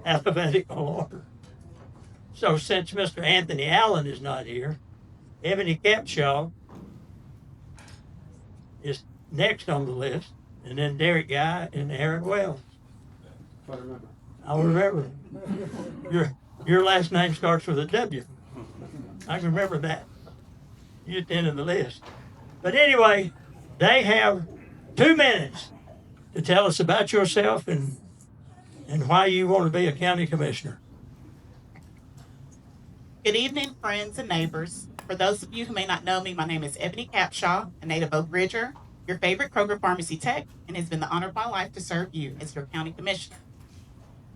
alphabetical order. So since Mr. Anthony Allen is not here, Ebony Capshaw is next on the list, and then Derek Guy and Aaron Wells. I'll remember. Your last name starts with a W. I can remember that. You're at the end of the list. But anyway, they have 2 minutes to tell us about yourself and why you want to be a county commissioner. Good evening, friends and neighbors. For those of you who may not know me, my name is Ebony Capshaw, a native Oak Ridger, your favorite Kroger pharmacy tech, and it's been the honor of my life to serve you as your county commissioner.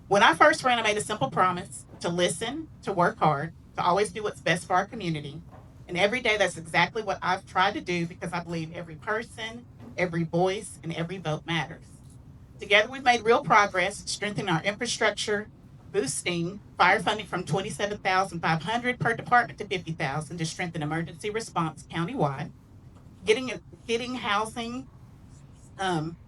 When I first ran, I made a simple promise to listen, to work hard, to always do what's best for our community. And every day, that's exactly what I've tried to do because I believe every person, every voice, and every vote matters. Together, we've made real progress, strengthening our infrastructure, boosting fire funding from $27,500 per department to $50,000 to strengthen emergency response countywide, getting housing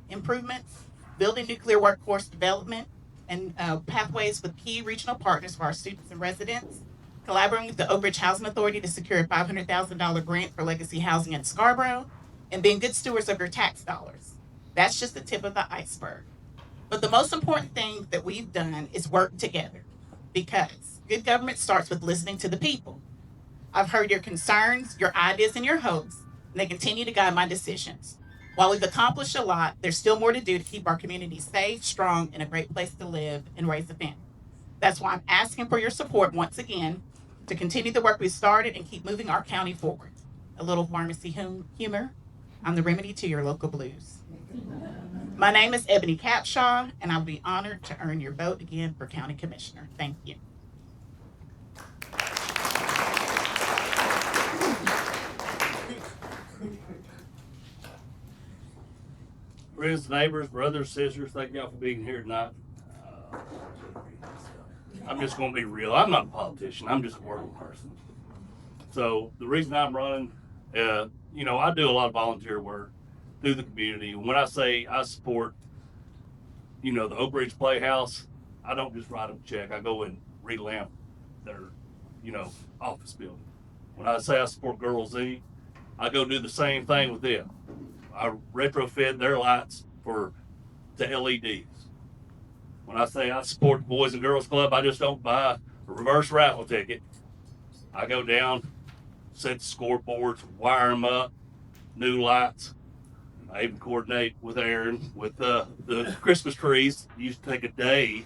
improvements, building nuclear workforce development, and pathways with key regional partners for our students and residents, collaborating with the Oak Ridge Housing Authority to secure a $500,000 grant for legacy housing in Scarboro, and being good stewards of your tax dollars. That's just the tip of the iceberg. But the most important thing that we've done is work together, because good government starts with listening to the people. I've heard your concerns, your ideas, and your hopes, and they continue to guide my decisions. While we've accomplished a lot, there's still more to do to keep our community safe, strong, and a great place to live and raise a family. That's why I'm asking for your support once again to continue the work we started and keep moving our county forward. A little pharmacy humor. I'm the remedy to your local blues. My name is Ebony Capshaw, and I'll be honored to earn your vote again for county commissioner. Thank you. Friends, neighbors, brothers, sisters, thank y'all for being here tonight. I'm just going to be real. I'm not a politician. I'm just a working person. So the reason I'm running, I do a lot of volunteer work through the community. When I say I support, the Oak Ridge Playhouse, I don't just write them a check. I go and revamp their, office building. When I say I support Girls Z, I go do the same thing with them. I retrofit their lights to LEDs. When I say I support the Boys and Girls Club, I just don't buy a reverse raffle ticket. I go down, set the scoreboards, wire them up, new lights. I even coordinate with Aaron with the Christmas trees. It used to take a day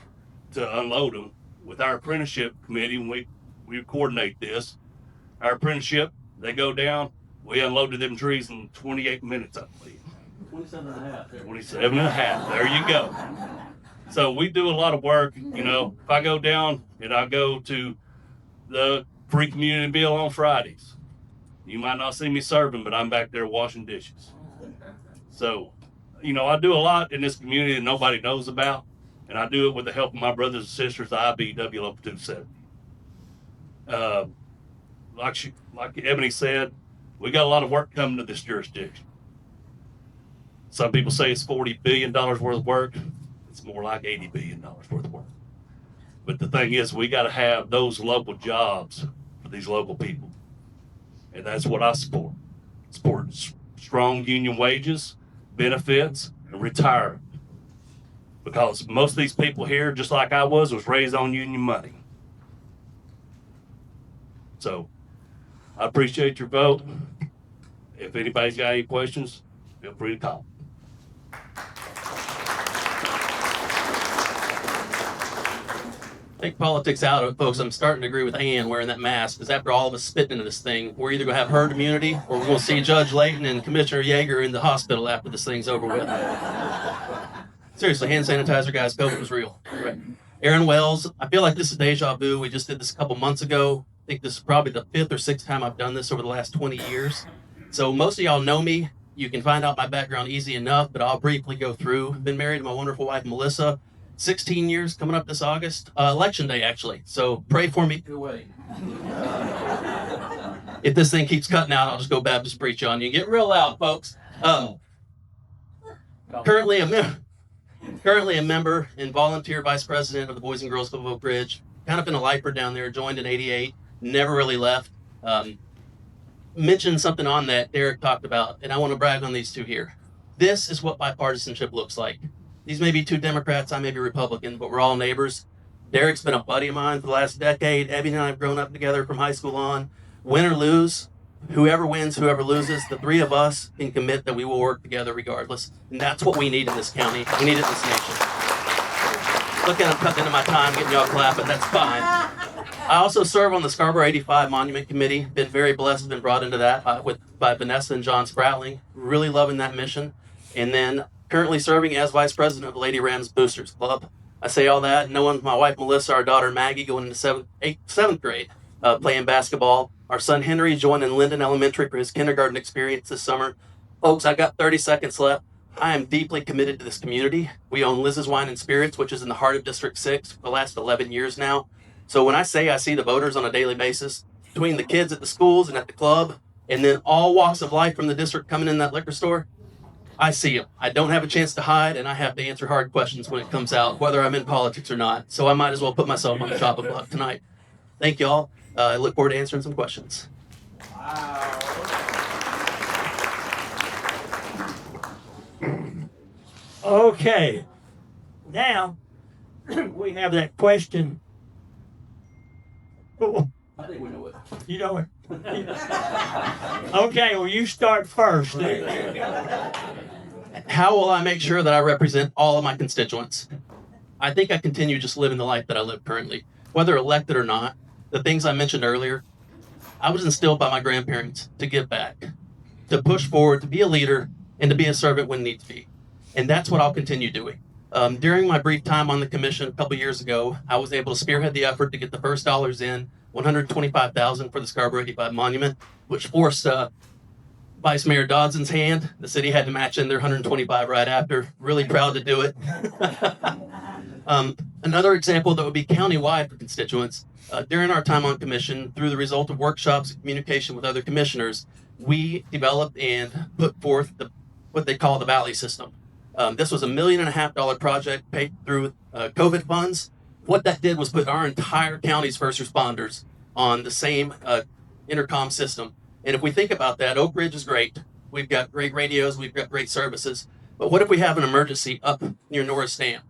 to unload them. With our apprenticeship committee, when we coordinate this, our apprenticeship, they go down, we unloaded them trees in 28 minutes, I believe. 27 and a half. 27 and a half, there you go. So we do a lot of work, if I go down and I go to the free community meal on Fridays, you might not see me serving, but I'm back there washing dishes. So, I do a lot in this community that nobody knows about, and I do it with the help of my brothers and sisters, the IBW Local 270. Like Ebony said, we got a lot of work coming to this jurisdiction. Some people say it's $40 billion worth of work. It's more like $80 billion worth of work. But the thing is, we got to have those local jobs for these local people. And that's what I support. Support strong union wages, benefits, and retirement. Because most of these people here, just like I was raised on union money. So I appreciate your vote. If anybody's got any questions, feel free to call. Take politics out of it, folks. I'm starting to agree with Ann wearing that mask, because after all of us spitting into this thing, we're either going to have herd immunity or we're going to see Judge Layton and Commissioner Yeager in the hospital after this thing's over with. Seriously, hand sanitizer, guys. COVID was real. Right. Aaron Wells, I feel like this is deja vu. We just did this a couple months ago. I think this is probably the 5th or 6th time I've done this over the last 20 years. So most of y'all know me. You can find out my background easy enough, but I'll briefly go through. I've been married to my wonderful wife, Melissa. 16 years coming up this August, election day actually. So pray for me either way. If this thing keeps cutting out, I'll just go Baptist preach on you. Get real loud, folks. Currently a member. Currently a member and volunteer vice president of the Boys and Girls Club of Oak Ridge. Kind of been a lifer down there, joined in 88, never really left. Mentioned something on that Derek talked about, and I want to brag on these two here. This is what bipartisanship looks like. These may be two Democrats, I may be Republican, but we're all neighbors. Derek's been a buddy of mine for the last decade. Ebony and I have grown up together from high school on. Win or lose, whoever wins, whoever loses, the three of us can commit that we will work together regardless. And that's what we need in this county. We need it in this nation. Look at I'm cutting into my time, getting y'all clapping. That's fine. I also serve on the Scarboro 85 Monument Committee. Been very blessed, been brought into that by Vanessa and John Spratling. Really loving that mission. And then currently serving as vice president of Lady Rams Boosters Club. I say all that knowing my wife Melissa, our daughter Maggie going into seventh grade, playing basketball. Our son Henry joining Linden Elementary for his kindergarten experience this summer. Folks, I got 30 seconds left. I am deeply committed to this community. We own Liz's Wine and Spirits, which is in the heart of District 6 for the last 11 years now. So when I say I see the voters on a daily basis, between the kids at the schools and at the club, and then all walks of life from the district coming in that liquor store, I see them. I don't have a chance to hide, and I have to answer hard questions when it comes out, whether I'm in politics or not. So I might as well put myself on the chopping block tonight. Thank y'all. I look forward to answering some questions. Okay, now we have that question. I think we know it. You know it. Okay, well, you start first. How will I make sure that I represent all of my constituents? I think I continue just living the life that I live currently. Whether elected or not, the things I mentioned earlier, I was instilled by my grandparents to give back, to push forward, to be a leader, and to be a servant when needs be. And that's what I'll continue doing. During my brief time on the commission a couple years ago, I was able to spearhead the effort to get the first dollars in, $125,000 for the Scarboro 85 Monument, which forced Vice Mayor Dodson's hand. The city had to match in their 125 right after. Really proud to do it. Another example that would be countywide for constituents. During our time on commission, through the result of workshops and communication with other commissioners, we developed and put forth what they call the Valley System. This was $1.5 million project paid through COVID funds. What that did was put our entire county's first responders on the same intercom system. And if we think about that, Oak Ridge is great. We've got great radios, we've got great services. But what if we have an emergency up near Norris Dam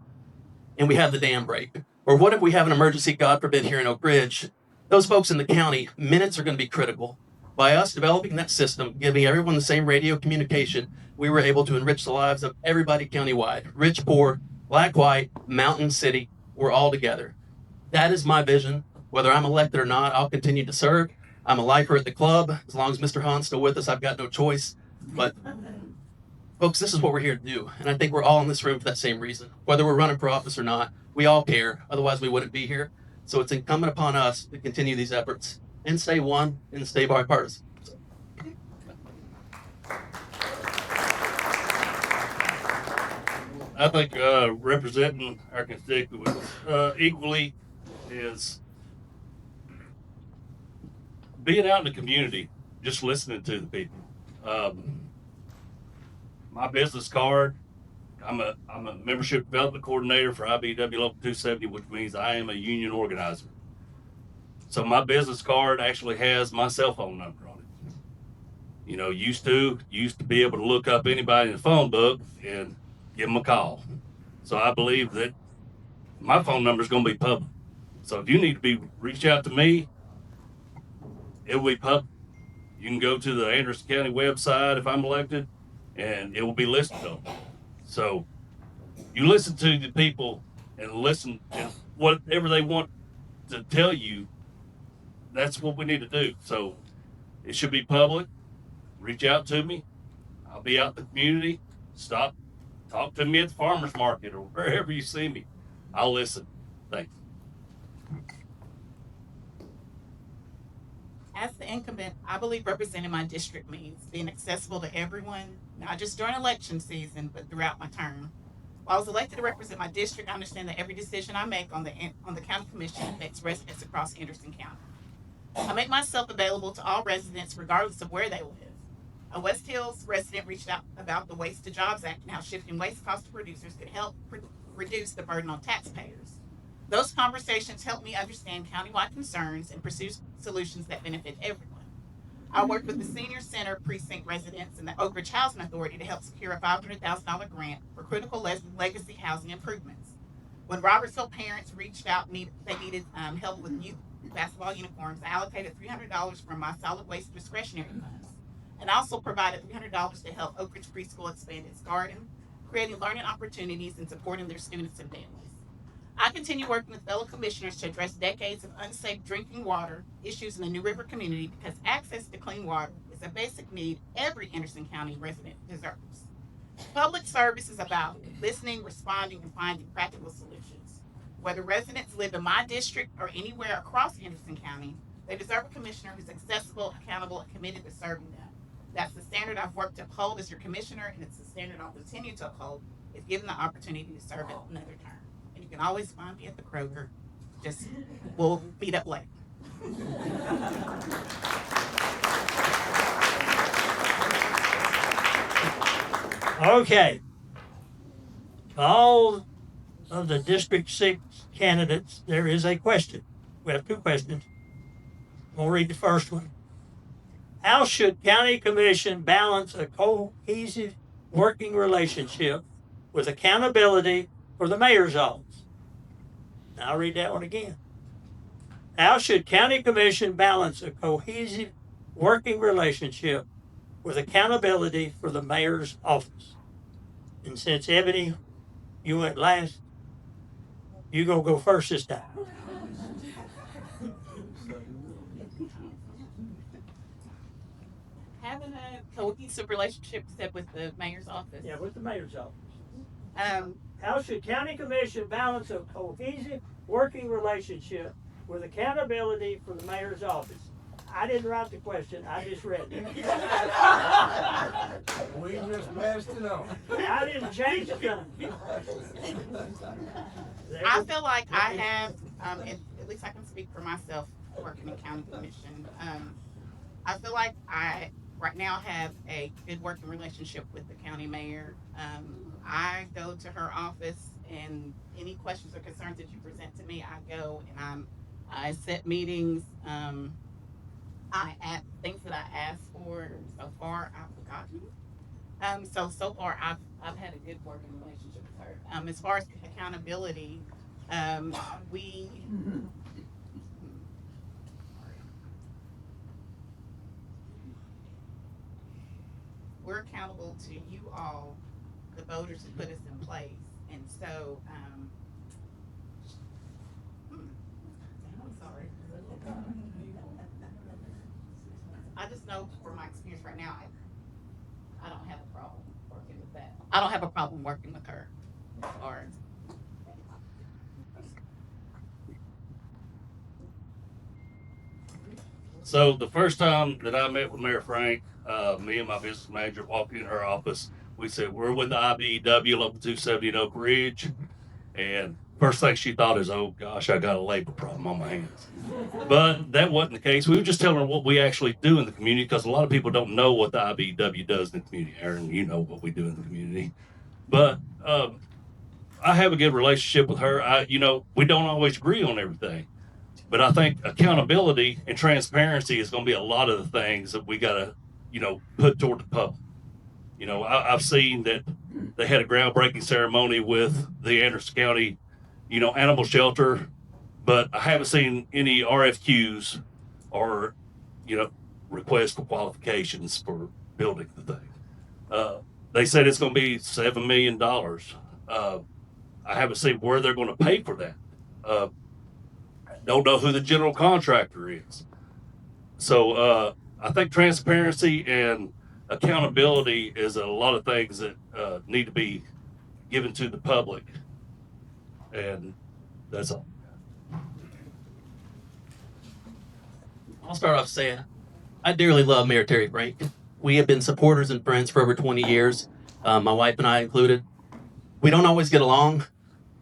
and we have the dam break? Or what if we have an emergency, God forbid, here in Oak Ridge? Those folks in the county, minutes are going to be critical. By us developing that system, giving everyone the same radio communication, we were able to enrich the lives of everybody countywide. Rich, poor, black, white, mountain, city, we're all together. That is my vision. Whether I'm elected or not, I'll continue to serve. I'm a lifer at the club. As long as Mr. Hahn's still with us, I've got no choice. But folks, this is what we're here to do. And I think we're all in this room for that same reason. Whether we're running for office or not, we all care. Otherwise, we wouldn't be here. So it's incumbent upon us to continue these efforts and stay one and stay bipartisan. I think representing our constituents equally is being out in the community, just listening to the people. My business card, I'm a membership development coordinator for IBW Local 270, which means I am a union organizer. So my business card actually has my cell phone number on it. You know, used to be able to look up anybody in the phone book and give them a call. So I believe that my phone number is going to be public. So if you need to reach out to me, it will be public. You can go to the Anderson County website if I'm elected, and it will be listed on. So you listen to the people and listen and whatever they want to tell you. That's what we need to do. So it should be public. Reach out to me. I'll be out in the community. Talk to me at the farmer's market or wherever you see me. I'll listen. Thanks. As the incumbent, I believe representing my district means being accessible to everyone, not just during election season, but throughout my term. While I was elected to represent my district, I understand that every decision I make on the county commission affects residents across Anderson County. I make myself available to all residents regardless of where they live. A West Hills resident reached out about the Waste to Jobs Act and how shifting waste costs to producers could help reduce the burden on taxpayers. Those conversations help me understand countywide concerns and pursue solutions that benefit everyone. I worked with the Senior Center Precinct residents and the Oak Ridge Housing Authority to help secure a $500,000 grant for critical legacy housing improvements. When Robertsville parents reached out, they needed help with youth basketball uniforms, I allocated $300 from my solid waste discretionary funds, and also provided $300 to help Oak Ridge Preschool expand its garden, creating learning opportunities and supporting their students and families. I continue working with fellow commissioners to address decades of unsafe drinking water issues in the New River community because access to clean water is a basic need every Anderson County resident deserves. Public service is about listening, responding, and finding practical solutions. Whether residents live in my district or anywhere across Anderson County, they deserve a commissioner who's accessible, accountable, and committed to serving them. That's the standard I've worked to uphold as your commissioner, and it's the standard I'll continue to uphold if given the opportunity to serve it another term. And you can always find me at the Kroger. Just, we'll meet up later. Okay. All of the District 6 candidates, there is a question. We have two questions. We'll read the first one. How should County Commission balance a cohesive working relationship with accountability for the mayor's office? Now I'll read that one again. How should County Commission balance a cohesive working relationship with accountability for the mayor's office? And since Ebony, you went last, you gonna go first this time. Having a cohesive relationship with the mayor's office. Yeah, with the mayor's office. Um, How should County Commission balance a cohesive working relationship with accountability for the mayor's office? I didn't write the question, I just read it. We just passed it on. I didn't change a thing. I feel like I have, at least I can speak for myself working in county commission. I feel like I right now have a good working relationship with the county mayor. I go to her office, and any questions or concerns that you present to me, I go and I set meetings. I add things that I asked for. So far, I've forgotten. So far, I've had a good working relationship with her. As far as accountability, we're accountable to you all, the voters who put us in place, and so I'm sorry. I just know from my experience right now, I don't have a problem working with that. I don't have a problem working with her as far as. So the first time that I met with Mayor Frank, me and my business manager walked in her office. We said, we're with the IBEW Local 270 in Oak Ridge. And first thing she thought is, oh gosh, I got a labor problem on my hands. But that wasn't the case. We were just telling her what we actually do in the community, because a lot of people don't know what the IBEW does in the community. Aaron, you know what we do in the community. But I have a good relationship with her. We don't always agree on everything. But I think accountability and transparency is going to be a lot of the things that we got to, put toward the public. I've seen that they had a groundbreaking ceremony with the Anderson County, animal shelter, but I haven't seen any RFQs or, requests for qualifications for building the thing. They said it's going to be $7 million. I haven't seen where they're going to pay for that. Don't know who the general contractor is. So I think transparency and accountability is a lot of things that need to be given to the public. And that's all. I'll start off saying I dearly love Mayor Terry Frank. We have been supporters and friends for over 20 years, my wife and I included. We don't always get along,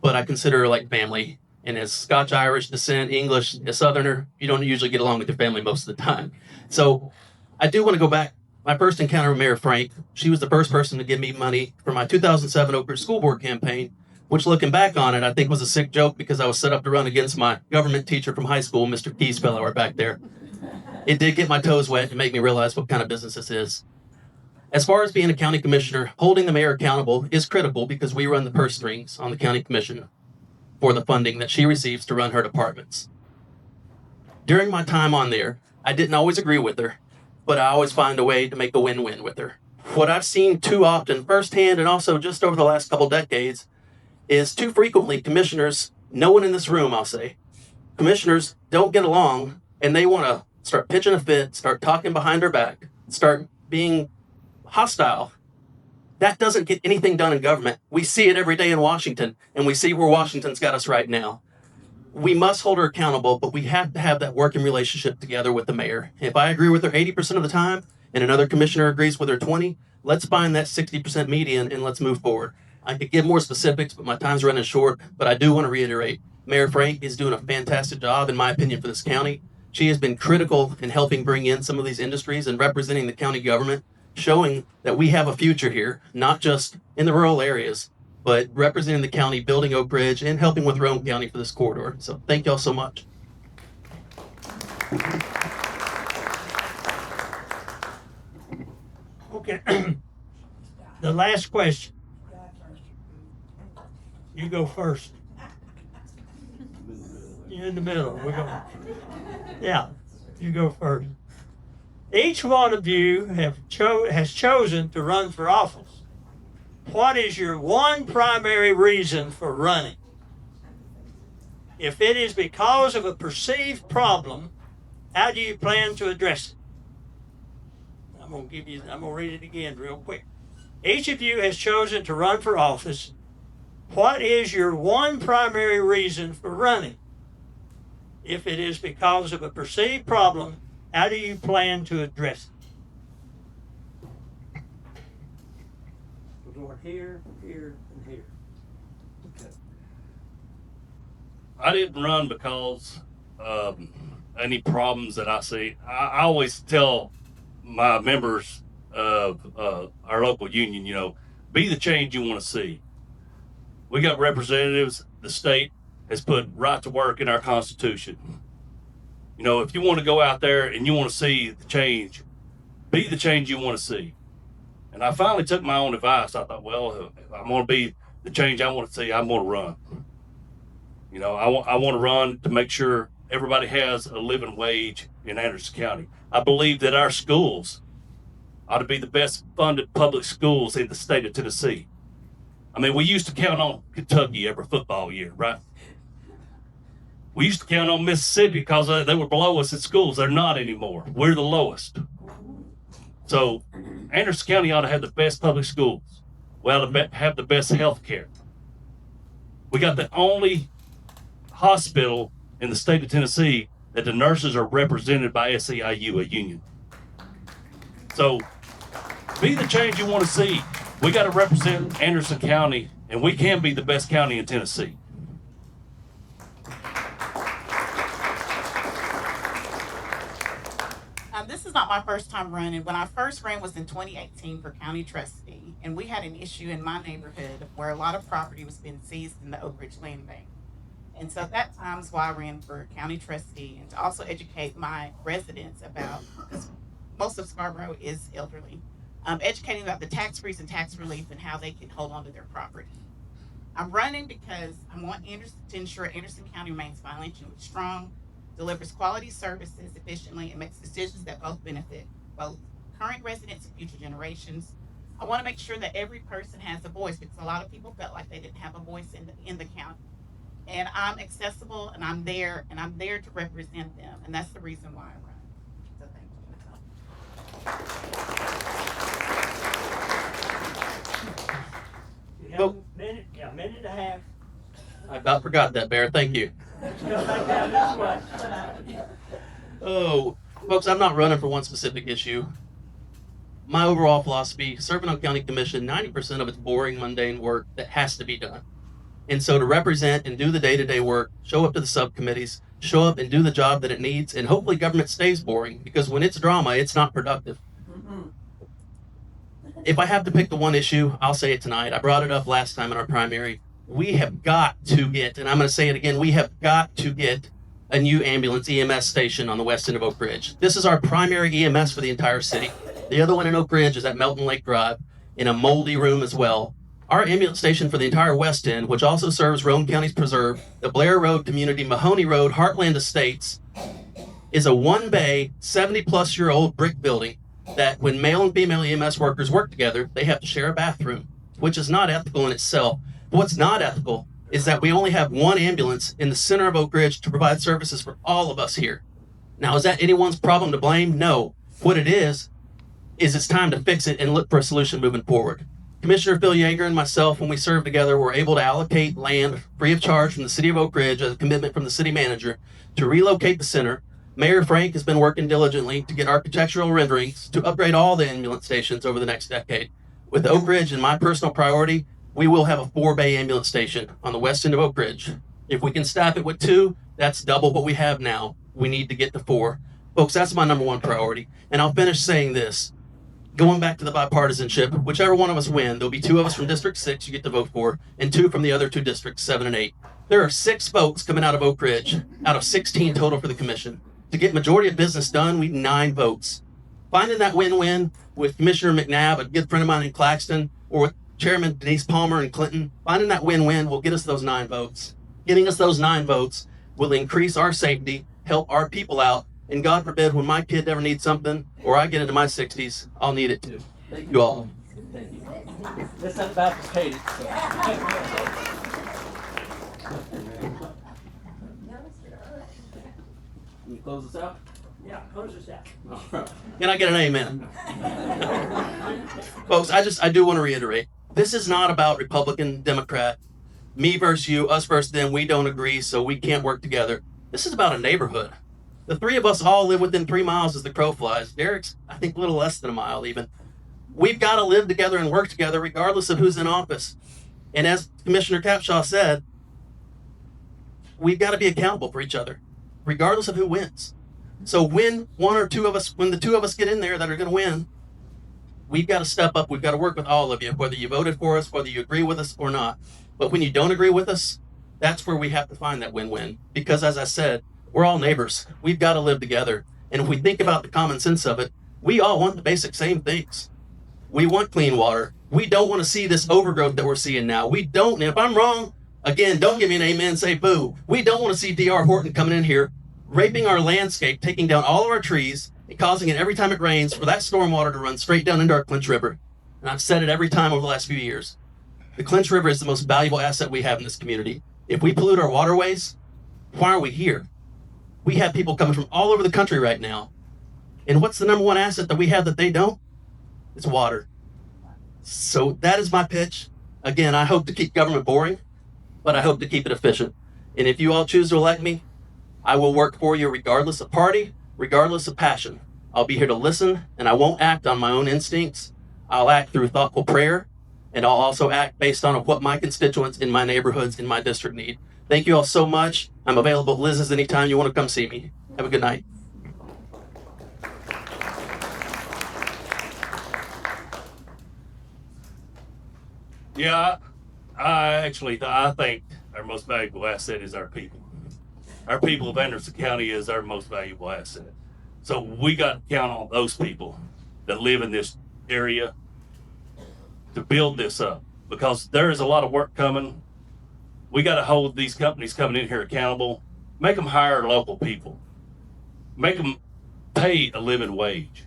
but I consider her like family. And as Scotch-Irish descent, English, a Southerner, you don't usually get along with your family most of the time. So I do want to go back. My first encounter with Mayor Frank, she was the first person to give me money for my 2007 Oak Ridge School Board campaign which looking back on it, I think was a sick joke because I was set up to run against my government teacher from high school, Mr. Keysfellower back there. It did get my toes wet and make me realize what kind of business this is. As far as being a county commissioner, holding the mayor accountable is critical because we run the purse strings on the county commission for the funding that she receives to run her departments. During my time on there, I didn't always agree with her, but I always find a way to make a win-win with her. What I've seen too often firsthand and also just over the last couple decades is too frequently commissioners, no one in this room, I'll say, commissioners don't get along and they want to start pitching a fit, start talking behind her back, start being hostile. That doesn't get anything done in government. We see it every day in Washington, and we see where Washington's got us right now. We must hold her accountable, but we have to have that working relationship together with the mayor. If I agree with her 80% of the time, and another commissioner agrees with her 20, let's find that 60% median and let's move forward. I could give more specifics, but my time's running short, but I do want to reiterate, Mayor Frank is doing a fantastic job, in my opinion, for this county. She has been critical in helping bring in some of these industries and representing the county government, showing that we have a future here, not just in the rural areas, but representing the county, building Oak Ridge, and helping with Rome County for this corridor. So thank y'all so much. Okay. The last question. You go first. You're in the middle. We're going. Yeah, you go first. Each one of you has chosen to run for office. What is your one primary reason for running? If it is because of a perceived problem, how do you plan to address it? I'm going to read it again real quick. Each of you has chosen to run for office. What is your one primary reason for running? If it is because of a perceived problem, how do you plan to address it? We're going here, here, and here. Okay. I didn't run because of any problems that I see. I always tell my members of our local union, be the change you want to see. We got representatives. The state has put right to work in our Constitution. If you want to go out there and you want to see the change, be the change you want to see. And I finally took my own advice. I thought, well, if I'm going to be the change I want to see, I'm going to run. I want to run to make sure everybody has a living wage in Anderson County. I believe that our schools ought to be the best funded public schools in the state of Tennessee. I mean, we used to count on Kentucky every football year, right? We used to count on Mississippi because they were below us at schools. They're not anymore. We're the lowest. So Anderson County ought to have the best public schools. We ought to have the best health care. We got the only hospital in the state of Tennessee that the nurses are represented by SEIU, a union. So be the change you want to see. We got to represent Anderson County, and we can be the best county in Tennessee. This is not my first time running. When I first ran was in 2018 for county trustee, and we had an issue in my neighborhood where a lot of property was being seized in the Oak Ridge Land Bank. And so that time's why I ran for county trustee, and to also educate my residents about, because most of Scarboro is elderly, educating about the tax freeze and tax relief and how they can hold on to their property. I'm running because I want to ensure Anderson County remains financially strong, delivers quality services efficiently, and makes decisions that both benefit both current residents and future generations. I want to make sure that every person has a voice, because a lot of people felt like they didn't have a voice in the county. And I'm accessible, and I'm there to represent them, and that's the reason why I run. So thank you. You have a minute and a half. I about forgot that, Bear. Thank you. Let's go back down this way. Oh, folks, I'm not running for one specific issue. My overall philosophy, serving on county commission, 90% of it's boring, mundane work that has to be done. And so to represent and do the day-to-day work, show up to the subcommittees, show up and do the job that it needs, and hopefully government stays boring, because when it's drama, it's not productive. If I have to pick the one issue, I'll say it tonight. I brought it up last time in our primary. we have got to get, and I'm going to say it again, we have got to get a new ambulance EMS station on the west end of Oak Ridge. This is our primary EMS for the entire city. The other one in Oak Ridge is at Melton Lake Drive in a moldy room as well. Our ambulance station for the entire west end, which also serves Roane County's Preserve, the Blair Road Community, Mahoney Road, Heartland Estates, is a one-bay, 70-plus-year-old brick building that when male and female EMS workers work together, they have to share a bathroom, which is not ethical in itself. But what's not ethical is that we only have one ambulance in the center of Oak Ridge to provide services for all of us here. Now, is that anyone's problem to blame? No. What it is it's time to fix it and look for a solution moving forward. Commissioner Phil Yeager and myself, when we served together, were able to allocate land free of charge from the city of Oak Ridge as a commitment from the city manager to relocate the center. Mayor Frank has been working diligently to get architectural renderings to upgrade all the ambulance stations over the next decade. With Oak Ridge and my personal priority, we will have a 4-bay ambulance station on the west end of Oak Ridge. If we can staff it with 2, that's double what we have now. We need to get to 4. Folks, that's my number 1 priority. And I'll finish saying this. Going back to the bipartisanship, whichever one of us win, there'll be 2 of us from District 6 you get to vote for, and 2 from the other 2 districts, 7 and 8. There are 6 votes coming out of Oak Ridge, out of 16 total for the commission. To get majority of business done, we need 9 votes. Finding that win-win with Commissioner McNabb, a good friend of mine in Claxton, or with Chairman Denise Palmer in Clinton, finding that win-win will get us those 9 votes. Getting us those 9 votes will increase our safety, help our people out, and God forbid, when my kid ever needs something, or I get into my 60s, I'll need it too. Thank you all. Thank you. This ain't Baptist hated. Can you close this out? Yeah, close this out. All right. Can I get an amen? Folks, I do want to reiterate, this is not about Republican, Democrat, me versus you, us versus them, we don't agree, so we can't work together. This is about a neighborhood. The 3 of us all live within 3 miles as the crow flies. Derek's, I think, a little less than a mile even. We've got to live together and work together regardless of who's in office. And as Commissioner Capshaw said, we've got to be accountable for each other, regardless of who wins. So when the 2 of us get in there that are going to win, we've got to step up. We've got to work with all of you, whether you voted for us, whether you agree with us or not. But when you don't agree with us, that's where we have to find that win-win. Because as I said, we're all neighbors. We've got to live together. And if we think about the common sense of it, we all want the basic same things. We want clean water. We don't want to see this overgrowth that we're seeing now. We don't, and if I'm wrong, again, don't give me an amen, say boo. We don't want to see D.R. Horton coming in here, raping our landscape, taking down all of our trees, and causing it every time it rains for that stormwater to run straight down into our Clinch River. And I've said it every time over the last few years. The Clinch River is the most valuable asset we have in this community. If we pollute our waterways, why are we here? We have people coming from all over the country right now. And what's the number 1 asset that we have that they don't? It's water. So that is my pitch. Again, I hope to keep government boring, but I hope to keep it efficient. And if you all choose to elect me, I will work for you regardless of party, regardless of passion. I'll be here to listen, and I won't act on my own instincts. I'll act through thoughtful prayer, and I'll also act based on what my constituents in my neighborhoods, in my district need. Thank you all so much. I'm available at Liz's anytime you want to come see me. Have a good night. Yeah, I think our most valuable asset is our people. Our people of Anderson County is our most valuable asset. So we got to count on those people that live in this area to build this up, because there is a lot of work coming. We got to hold these companies coming in here accountable, make them hire local people, make them pay a living wage.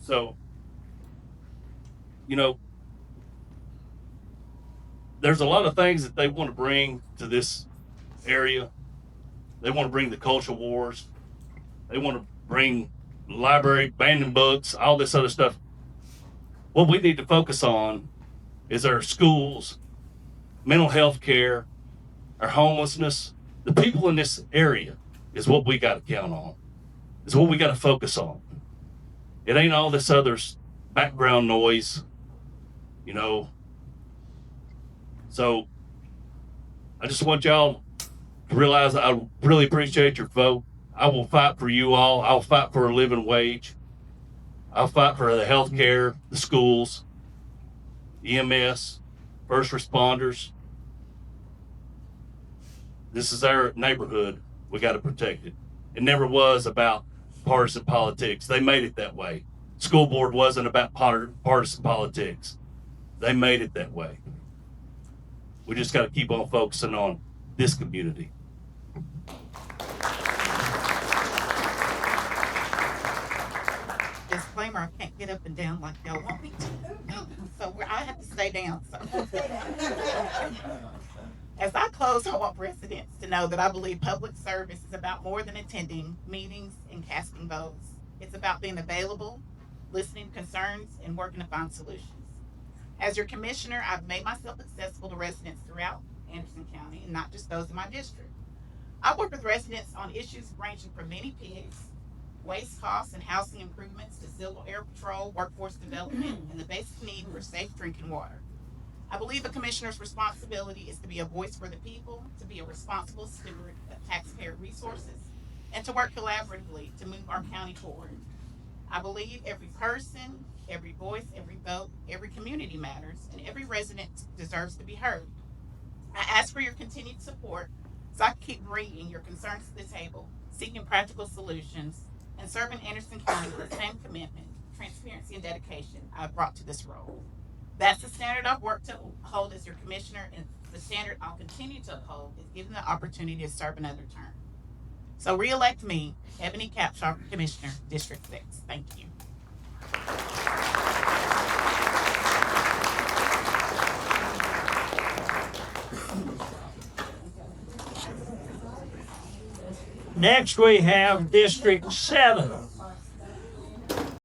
So, there's a lot of things that they want to bring to this area. They want to bring the culture wars. They want to bring library, abandoned books, all this other stuff. What we need to focus on is our schools, mental health care, our homelessness. The people in this area is what we got to count on. Is what we got to focus on. It ain't all this other background noise, So I just want y'all to realize I really appreciate your vote. I will fight for you all. I'll fight for a living wage. I'll fight for the health care, the schools, EMS, first responders. This is our neighborhood. We got to protect it. It never was about partisan politics. They made it that way. School board wasn't about partisan politics. They made it that way. We just got to keep on focusing on this community. Disclaimer, I can't get up and down like y'all want me to. So I have to stay down. So. As I close, I want residents to know that I believe public service is about more than attending meetings and casting votes. It's about being available, listening to concerns, and working to find solutions. As your commissioner, I've made myself accessible to residents throughout Anderson County, and not just those in my district. I work with residents on issues ranging from mini pigs, waste costs and housing improvements, to civil air patrol, workforce development, and the basic need for safe drinking water. I believe a commissioner's responsibility is to be a voice for the people, to be a responsible steward of taxpayer resources, and to work collaboratively to move our county forward. I believe every person, every voice, every vote, every community matters, and every resident deserves to be heard. I ask for your continued support so I can keep bringing your concerns to the table, seeking practical solutions, and serving Anderson County with the same commitment, transparency, and dedication I've brought to this role. That's the standard I've worked to uphold as your commissioner, and the standard I'll continue to uphold is given the opportunity to serve another term. So re-elect me, Ebony Capshaw, Commissioner, District 6. Thank you. Next, we have District 7.